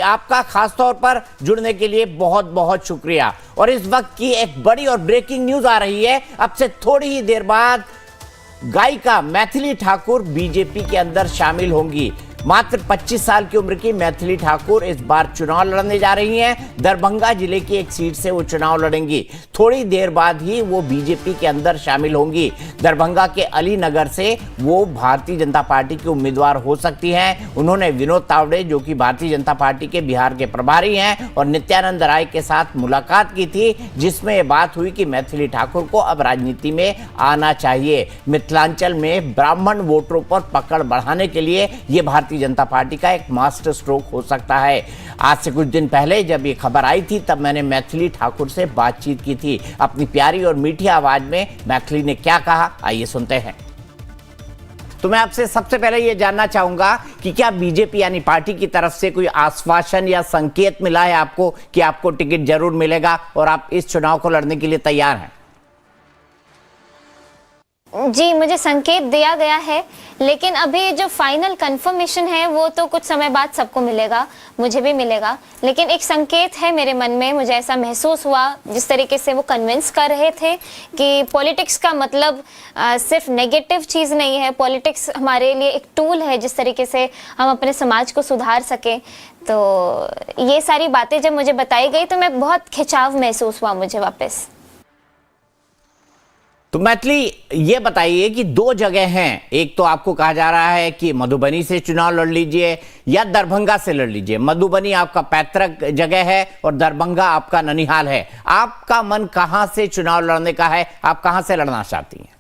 आपका खास तौर पर जुड़ने के लिए बहुत बहुत शुक्रिया। और इस वक्त की एक बड़ी और ब्रेकिंग न्यूज आ रही है। अब से थोड़ी ही देर बाद गायिका मैथिली ठाकुर बीजेपी के अंदर शामिल होंगी। मात्र 25 साल की उम्र की मैथिली ठाकुर इस बार चुनाव लड़ने जा रही हैं। दरभंगा जिले की एक सीट से वो चुनाव लड़ेंगी। थोड़ी देर बाद ही वो बीजेपी के अंदर शामिल होंगी। दरभंगा के अलीनगर से वो भारतीय जनता पार्टी की उम्मीदवार हो सकती हैं। उन्होंने विनोद तावड़े, जो कि भारतीय जनता पार्टी के बिहार के प्रभारी हैं, और नित्यानंद राय के साथ मुलाकात की थी, जिसमें ये बात हुई कि मैथिली ठाकुर को अब राजनीति में आना चाहिए। मिथिलांचल में ब्राह्मण वोटरों पर पकड़ बढ़ाने के लिए ये भारतीय जनता पार्टी का एक मास्टर स्ट्रोक हो सकता है। आज से कुछ दिन पहले जब ये खबर आई थी, तब मैंने मैथिली ठाकुर से बातचीत की थी। अपनी प्यारी और मीठी आवाज में मैथिली ने क्या कहा, आइए सुनते हैं। तो मैं आपसे सबसे पहले ये जानना चाहूंगा कि क्या बीजेपी यानी पार्टी की तरफ से कोई आश्वासन या संकेत मिला है आपको कि आपको टिकट जरूर मिलेगा और आप इस चुनाव को लड़ने के लिए तैयार हैं? जी, मुझे संकेत दिया गया है, लेकिन अभी जो फाइनल कंफर्मेशन है वो तो कुछ समय बाद सबको मिलेगा, मुझे भी मिलेगा। लेकिन एक संकेत है मेरे मन में, मुझे ऐसा महसूस हुआ जिस तरीके से वो कन्विंस कर रहे थे कि पॉलिटिक्स का मतलब सिर्फ नेगेटिव चीज़ नहीं है। पॉलिटिक्स हमारे लिए एक टूल है जिस तरीके से हम अपने समाज को सुधार सकें। तो ये सारी बातें जब मुझे बताई गई तो मैं बहुत खिंचाव महसूस हुआ मुझे वापस। तो मैथिली ये बताइए कि दो जगह हैं, एक तो आपको कहा जा रहा है कि मधुबनी से चुनाव लड़ लीजिए या दरभंगा से लड़ लीजिए। मधुबनी आपका पैतृक जगह है और दरभंगा आपका ननिहाल है। आपका मन कहां से चुनाव लड़ने का है? आप कहां से लड़ना चाहती हैं?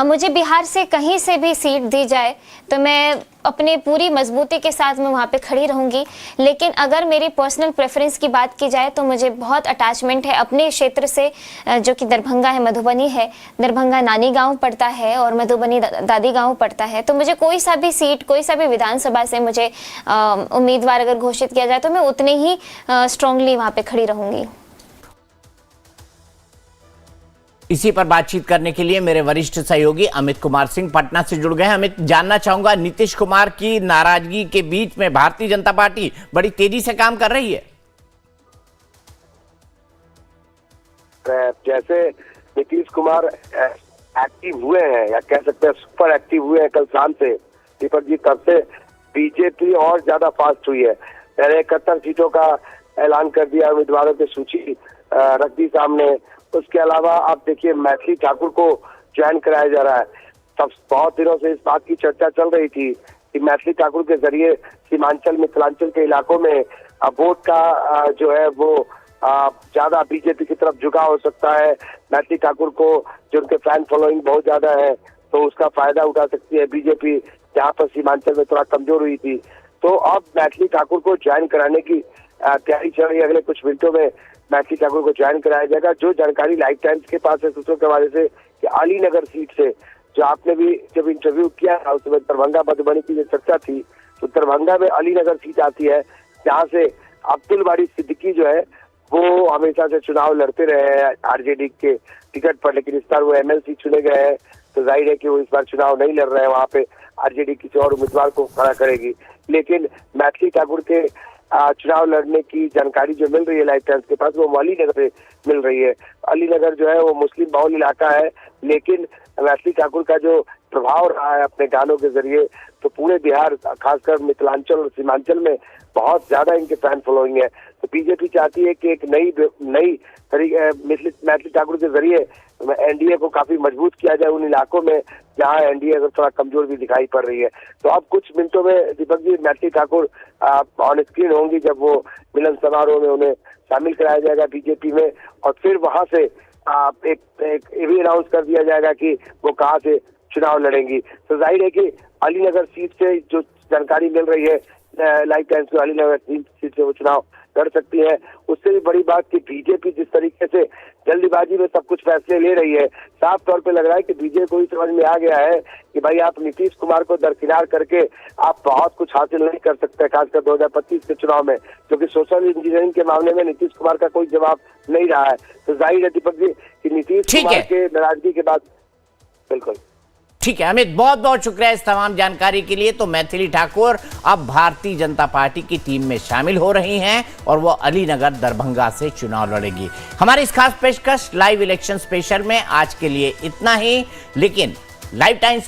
मुझे बिहार से कहीं से भी सीट दी जाए तो मैं अपनी पूरी मजबूती के साथ मैं वहाँ पे खड़ी रहूँगी। लेकिन अगर मेरी पर्सनल प्रेफरेंस की बात की जाए तो मुझे बहुत अटैचमेंट है अपने क्षेत्र से, जो कि दरभंगा है, मधुबनी है। दरभंगा नानी गांव पड़ता है और मधुबनी दादी गांव पड़ता है। तो मुझे कोई सा भी सीट, कोई सा भी विधानसभा से मुझे उम्मीदवार अगर घोषित किया जाए तो मैं उतने ही स्ट्रांगली वहाँ पे खड़ी रहूँगी। इसी पर बातचीत करने के लिए मेरे वरिष्ठ सहयोगी अमित कुमार सिंह पटना से जुड़ गए हैं। अमित, जानना चाहूंगा, नीतीश कुमार की नाराजगी के बीच में भारतीय जनता पार्टी बड़ी तेजी से काम कर रही है। जैसे नीतीश कुमार एक्टिव हुए हैं, या कह सकते हैं सुपर एक्टिव हुए हैं कल शाम से, दीपक जी, तब से बीजेपी और ज्यादा फास्ट हुई है। पहले 71 सीटों का ऐलान कर दिया, उम्मीदवारों की सूची रख दी सामने। उसके अलावा आप देखिए मैथिली ठाकुर को ज्वाइन कराया जा रहा है। तब बहुत दिनों से इस बात की चर्चा चल रही थी कि मैथिली ठाकुर के जरिए सीमांचल, मिथिलांचल के इलाकों में वोट का जो है वो ज्यादा बीजेपी की तरफ झुकाव हो सकता है। मैथिली ठाकुर को, जो उनके फैन फॉलोइंग बहुत ज्यादा है, तो उसका फायदा उठा सकती है बीजेपी, जहाँ पर सीमांचल में थोड़ा कमजोर हुई थी। तो अब मैथिली ठाकुर को ज्वाइन कराने की तैयारी चल रही है। अगले कुछ मिनटों में मैथिली ठाकुर को ज्वाइन कराया जाएगा। जो जानकारी लाइफ टाइम्स के पास है सूत्रों के हवाले से कि अलीनगर सीट से, जो आपने भी जब इंटरव्यू किया था उस समय दरभंगा मधुबनी की जो चर्चा थी, तो दरभंगा में अलीनगर सीट आती है, जहाँ से अब्दुल बारी सिद्दीकी जो है वो हमेशा से चुनाव लड़ते रहे हैं आरजेडी के टिकट पर, लेकिन इस बार वो एमएलसी चुने गए हैं, तो जाहिर है कि वो इस बार चुनाव नहीं लड़ रहे हैं। वहाँ पे आरजेडी किसी और उम्मीदवार को खड़ा करेगी। लेकिन मैथिली ठाकुर के चुनाव लड़ने की जानकारी जो मिल रही है लाइफ टाइम्स के पास, वो अलीनगर से मिल रही है। अलीनगर जो है वो मुस्लिम बहुल इलाका है, लेकिन मैथिली ठाकुर का जो प्रभाव रहा है अपने गानों के जरिए, तो पूरे बिहार, खासकर मिथिलांचल और सीमांचल में बहुत ज्यादा इनके फैन फॉलोइंग है। तो बीजेपी चाहती है कि एक नई तरीके मैथिली ठाकुर के जरिए एनडीए को काफी मजबूत किया जाए उन इलाकों में जहां एनडीए अगर थोड़ा कमजोर भी दिखाई पड़ रही है। तो अब कुछ मिनटों में दीपक जी मैथिली ठाकुर ऑन स्क्रीन होंगी, जब वो मिलन समारोह में उन्हें शामिल कराया जाएगा बीजेपी में, और फिर वहां से एक ये भी अनाउंस कर दिया जाएगा कि वो कहाँ से चुनाव लड़ेंगी। तो जाहिर है कि अलीनगर सीट से जो जानकारी मिल रही है लाइफ टाइम्स में, अलीनगर सीट से वो चुनाव लड़ सकती है। उससे भी बड़ी बात कि बीजेपी जिस तरीके से जल्दीबाजी में सब कुछ फैसले ले रही है, साफ तौर पे लग रहा है कि बीजेपी को भी समझ में आ गया है कि भाई आप नीतीश कुमार को दरकिनार करके आप बहुत कुछ हासिल नहीं कर सकते, खासकर 2025 के चुनाव में, क्योंकि सोशल इंजीनियरिंग के मामले में नीतीश कुमार का कोई जवाब नहीं रहा है। तो जाहिर है दीपक जी कि नीतीश कुमार के नाराजगी के बाद बिल्कुल ठीक है अमित, बहुत बहुत शुक्रिया इस तमाम जानकारी के लिए। तो मैथिली ठाकुर अब भारतीय जनता पार्टी की टीम में शामिल हो रही हैं और वो अलीनगर दरभंगा से चुनाव लड़ेगी। हमारी इस खास पेशकश लाइव इलेक्शन स्पेशल में आज के लिए इतना ही, लेकिन लाइव टाइम्स